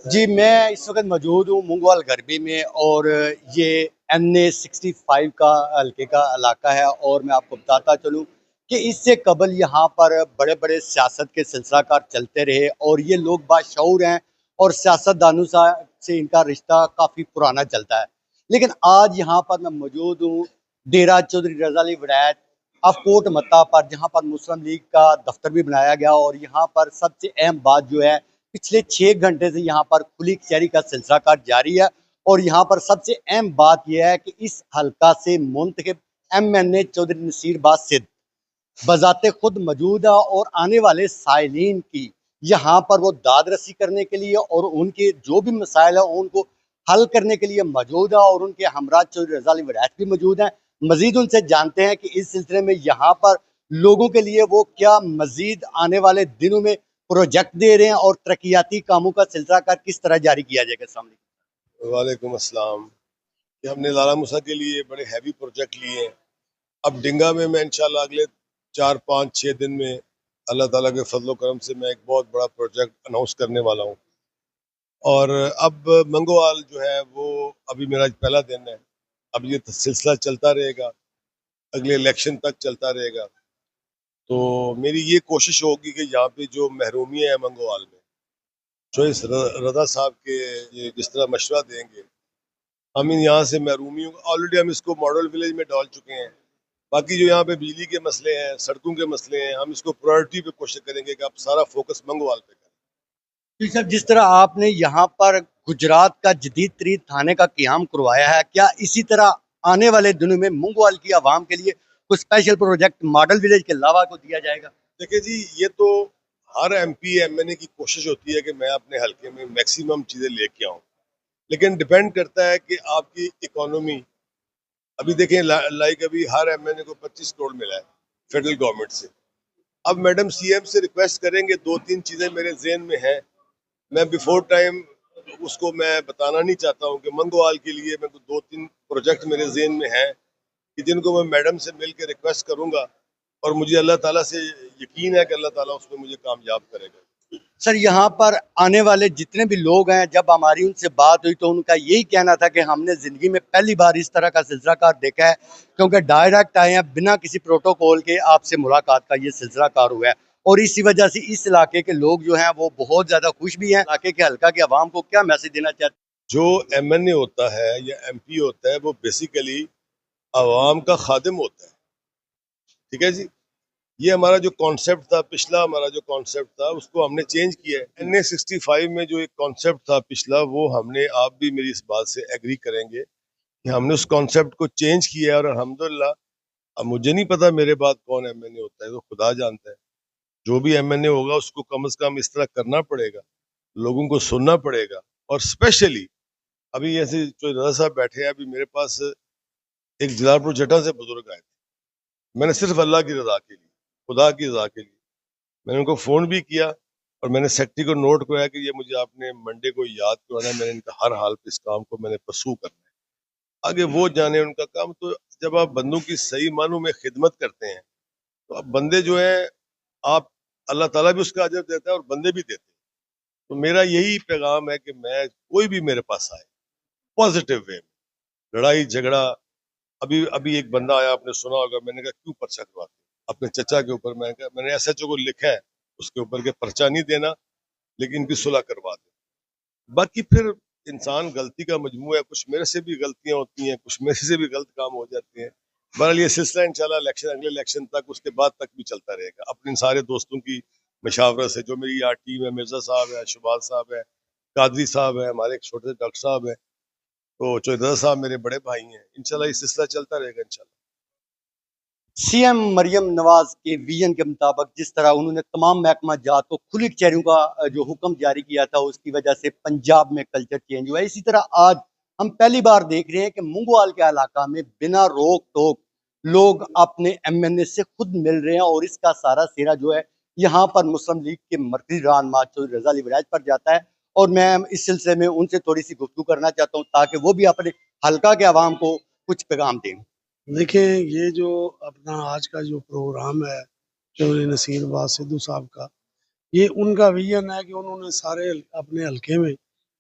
جی میں اس وقت موجود ہوں مونگوال غربی میں، اور یہ NA65 کا حلقے کا علاقہ ہے، اور میں آپ کو بتاتا چلوں کہ اس سے قبل یہاں پر بڑے بڑے سیاست کے سلسلہ کار چلتے رہے، اور یہ لوگ باشعور ہیں اور سیاست دانوں سے ان کا رشتہ کافی پرانا چلتا ہے۔ لیکن آج یہاں پر میں موجود ہوں ڈیرہ چودھری رضا علی ولایت آف کوٹ متا پر، جہاں پر مسلم لیگ کا دفتر بھی بنایا گیا، اور یہاں پر سب سے اہم بات جو ہے پچھلے 6 گھنٹے سے یہاں پر کھلی کچہری کا سلسلہ کار جاری ہے، اور یہاں پر سب سے اہم بات یہ ہے کہ اس حلقہ سے منتخب MNA چودھری نصیر باز سدھ بذات خود موجود ہے، اور آنے والے سائلین کی یہاں پر وہ داد رسی کرنے کے لیے اور ان کے جو بھی مسائل ہیں ان کو حل کرنے کے لیے موجود ہے، اور ان کے ہمراہ چودھری رضا علی ولایت بھی موجود ہیں۔ مزید ان سے جانتے ہیں کہ اس سلسلے میں یہاں پر لوگوں کے لیے وہ کیا مزید آنے والے دنوں میں پروجیکٹ دے رہے ہیں، اور ترقیاتی کاموں کا سلسلہ کار کس طرح جاری کیا جائے گا۔ سامنے وعلیکم السلام۔ کہ ہم نے لارا موسیٰ کے لیے بڑے ہیوی پروجیکٹ لیے ہیں۔ اب ڈنگا میں انشاءاللہ اگلے 4 5 6 دن میں اللہ تعالیٰ کے فضل و کرم سے میں ایک بہت بڑا پروجیکٹ اناؤنس کرنے والا ہوں، اور اب منگوال جو ہے وہ ابھی میرا پہلا دن ہے۔ اب یہ سلسلہ چلتا رہے گا، اگلے الیکشن تک چلتا رہے گا۔ تو میری یہ کوشش ہوگی کہ یہاں پہ جو محرومیاں ہیں منگوال میں، جو اس رضا صاحب کے یہ جس طرح مشورہ دیں گے، ہم یہاں سے محرومیوں آلریڈی ہم اس کو ماڈل ولیج میں ڈال چکے ہیں۔ باقی جو یہاں پہ بجلی کے مسئلے ہیں، سڑکوں کے مسئلے ہیں، ہم اس کو پرائرٹی پہ کوشش کریں گے کہ آپ سارا فوکس منگوال پہ کریں۔ صاحب، جس طرح آپ نے یہاں پر گجرات کا جدید ترین تھانے کا قیام کروایا ہے، کیا اسی طرح آنے والے دنوں میں مونگوال کی عوام کے لیے کوئی اسپیشل پروجیکٹ ماڈل ولیج کے علاوہ کو دیا جائے گا؟ دیکھیں جی، یہ تو ہر MPMNA کی کوشش ہوتی ہے کہ میں اپنے حلقے میں میکسیمم چیزیں لے کے آؤں، لیکن ڈیپینڈ کرتا ہے کہ آپ کی اکانومی۔ ابھی دیکھیں لائک ابھی ہر MNA کو 25 کروڑ ملا ہے فیڈرل گورنمنٹ سے۔ اب میڈم CM سے ریکویسٹ کریں گے، 2 3 چیزیں میرے ذہن میں ہیں، میں بیفور ٹائم اس کو میں بتانا نہیں چاہتا ہوں کہ منگوال کے لیے میں 2 3 پروجیکٹ میرے ذہن میں ہیں کہ جن کو میں میڈم سے مل کے ریکویسٹ کروں گا، اور مجھے اللہ تعالیٰ سے یقین ہے کہ اللہ تعالیٰ اس میں مجھے کامیاب کرے گا۔ سر، یہاں پر آنے والے جتنے بھی لوگ ہیں، جب ہماری ان سے بات ہوئی تو ان کا یہی کہنا تھا کہ ہم نے زندگی میں پہلی بار اس طرح کا سلسلہ کار دیکھا ہے، کیونکہ ڈائریکٹ آئے ہیں بنا کسی پروٹوکول کے، آپ سے ملاقات کا یہ سلسلہ کار ہوا ہے، اور اسی وجہ سے اس علاقے کے لوگ جو ہیں وہ بہت زیادہ خوش بھی ہیں۔ علاقے کے حلقہ کے عوام کو کیا میسج دینا چاہتے ہیں؟ جو MNA ہوتا ہے یا MP ہوتا ہے وہ بیسیکلی عوام کا خادم ہوتا ہے، ٹھیک ہے جی۔ یہ ہمارا جو کانسیپٹ تھا، پچھلا ہمارا جو کانسیپٹ تھا اس کو ہم نے چینج کیا ہے۔ NA65 میں جو ایک کانسیپٹ تھا پچھلا، وہ ہم نے، آپ بھی میری اس بات سے ایگری کریں گے کہ ہم نے اس کانسیپٹ کو چینج کیا ہے، اور الحمدللہ اب مجھے نہیں پتا میرے بعد کون MNA ہوتا ہے، تو خدا جانتا ہے۔ جو بھی MNA ہوگا اس کو کم از کم اس طرح کرنا پڑے گا، لوگوں کو سننا پڑے گا، اور اسپیشلی ابھی ایسے جو رضا صاحب بیٹھے ہیں، ابھی میرے پاس ایک جلال پور جٹا سے بزرگ آئے تھے، میں نے صرف اللہ کی رضا کے لیے، خدا کی رضا کے لیے میں نے ان کو فون بھی کیا، اور میں نے سیکٹری کو نوٹ کرایا کہ یہ مجھے آپ نے منڈے کو یاد کرانا ہے، میں نے ان کا ہر حال پہ اس کام کو میں نے پرسو کرنا ہے، آگے وہ جانے ان کا کام۔ تو جب آپ بندوں کی صحیح معنوں میں خدمت کرتے ہیں تو اب بندے جو ہیں، آپ اللہ تعالیٰ بھی اس کا اجر دیتا ہے اور بندے بھی دیتے ہیں۔ تو میرا یہی پیغام ہے کہ میں کوئی بھی میرے پاس آئے پازیٹیو وے میں، لڑائی جھگڑا۔ ابھی ایک بندہ آیا، آپ نے سنا ہوگا، میں نے کہا کیوں پرچہ کرواتے اپنے چچا کے اوپر؟ میں نے SHO کو لکھا ہے اس کے اوپر کہ پرچہ نہیں دینا، لیکن ان کی صلح کروا دیں۔ باقی پھر انسان غلطی کا مجموعہ ہے، کچھ میرے سے بھی غلطیاں ہوتی ہیں، کچھ میرے سے بھی غلط کام ہو جاتے ہیں۔ بہرحال یہ سلسلہ انشاءاللہ اگلے الیکشن تک، اس کے بعد تک بھی چلتا رہے گا، اپنے سارے دوستوں کی مشاورت سے۔ جو میری یہاں ٹیم ہے، مرزا صاحب ہے، شبال صاحب ہے، قادری صاحب ہے، ہمارے ایک چھوٹے سے ڈاکٹر صاحب ہیں، تو چودھری صاحب میرے بڑے بھائی ہیں، انشاءاللہ یہ سلسلہ چلتا رہے گا انشاءاللہ۔ CM مریم نواز کے ویژن کے مطابق جس طرح انہوں نے تمام محکمہ جات کو کھلی کچہریوں کا جو حکم جاری کیا تھا، اس کی وجہ سے پنجاب میں کلچر چینج ہوا ہے، اسی طرح آج ہم پہلی بار دیکھ رہے ہیں کہ مونگوال کے علاقہ میں بنا روک ٹوک لوگ اپنے MNA سے خود مل رہے ہیں، اور اس کا سارا سہرا جو ہے یہاں پر مسلم لیگ کے مرکزی رہنما چودھری رضا علی ولایت پر جاتا ہے، اور میں اس سلسلے میں ان سے تھوڑی سی گفتگو کرنا چاہتا ہوں تاکہ وہ بھی اپنے حلقہ کے عوام کو کچھ پیغام دیں۔ دیکھیں، یہ جو اپنا آج کا جو پروگرام ہے چودھری نصیر باز سدھو صاحب کا، یہ ان کا ویژن ہے کہ انہوں نے سارے اپنے حلقے میں